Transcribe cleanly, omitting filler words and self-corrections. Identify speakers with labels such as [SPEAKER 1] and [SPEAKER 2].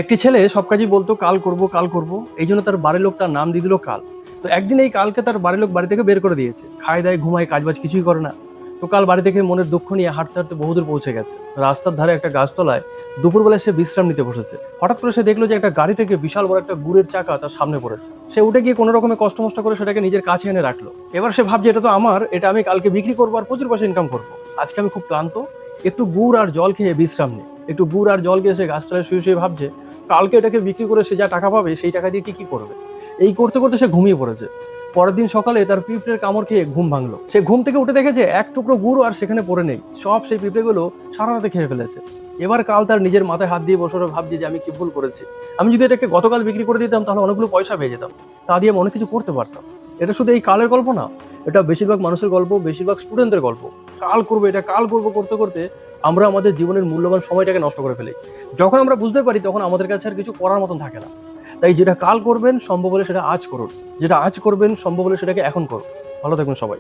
[SPEAKER 1] একটি ছেলে সব কাজই বলতো কাল করব কাল করব, এই জন্য তার বাড়ির লোক তার নাম দিয়ে দিল কাল। তো একদিন এই কালকে তার বাড়ির লোক বাড়ি থেকে বের করে দিয়েছে, খায় দায় ঘুমায়, কাজবাজ কিছুই করে না। তো কাল বাড়ি থেকে মনের দুঃখ নিয়ে হাঁটতে হাঁটতে বহুদূর পৌঁছে গেছে। রাস্তার ধারে একটা গাছতলায় দুপুরবেলা সে বিশ্রাম নিতে বসেছে। হঠাৎ করে সে দেখলো যে একটা গাড়ি থেকে বিশাল বড় একটা গুড়ের চাকা তার সামনে পড়েছে। সে উঠে গিয়ে কোনো রকমে কষ্ট মষ্ট করে সেটাকে নিজের কাছে এনে রাখলো। এবার সে ভাবছে এটা তো আমার, এটা আমি কালকে বিক্রি করবো আর প্রচুর পয়সা ইনকাম করবো। আজকে আমি খুব ক্লান্ত, একটু গুড় আর জল খেয়ে বিশ্রাম নিই। একটু গুড় আর জল খেয়ে সে গাছতলায় শুয়ে শুয়ে ভাবছে কালকে এটাকে বিক্রি করে সে যা টাকা পাবে সেই টাকা দিয়ে কি কি করবে। এই করতে করতে সে ঘুমিয়ে পড়েছে। পরের দিন সকালে তার পিঁপড়ের কামড় খেয়ে ঘুম ভাঙলো। সে ঘুম থেকে উঠে দেখে যে এক টুকরো গুড় আর সেখানে পড়ে নেই, সব সেই পিঁপড়েগুলো সারা রাতে খেয়ে ফেলেছে। এবার কাল তার নিজের মাথায় হাত দিয়ে বসে ভাবছে যে আমি কি ভুল করেছি। আমি যদি এটাকে গতকাল বিক্রি করে দিতাম তাহলে অনেকগুলো পয়সা পেয়ে যেতাম, তা দিয়ে আমি অনেক কিছু করতে পারতাম। এটা শুধু এই কালের গল্প না, এটা বেশিরভাগ মানুষের গল্প, বেশিরভাগ স্টুডেন্টদের গল্প। কাল করবো, এটা কাল করবো করতে করতে আমরা আমাদের জীবনের মূল্যবান সময়টাকে নষ্ট করে ফেলি। যখন আমরা বুঝতে পারি তখন আমাদের কাছে আর কিছু করার মতন থাকে না। তাই যেটা কাল করবেন সম্ভব হলে সেটা আজ করুন, যেটা আজ করবেন সম্ভব হলে সেটাকে এখন করুন। ভালো থাকবেন সবাই।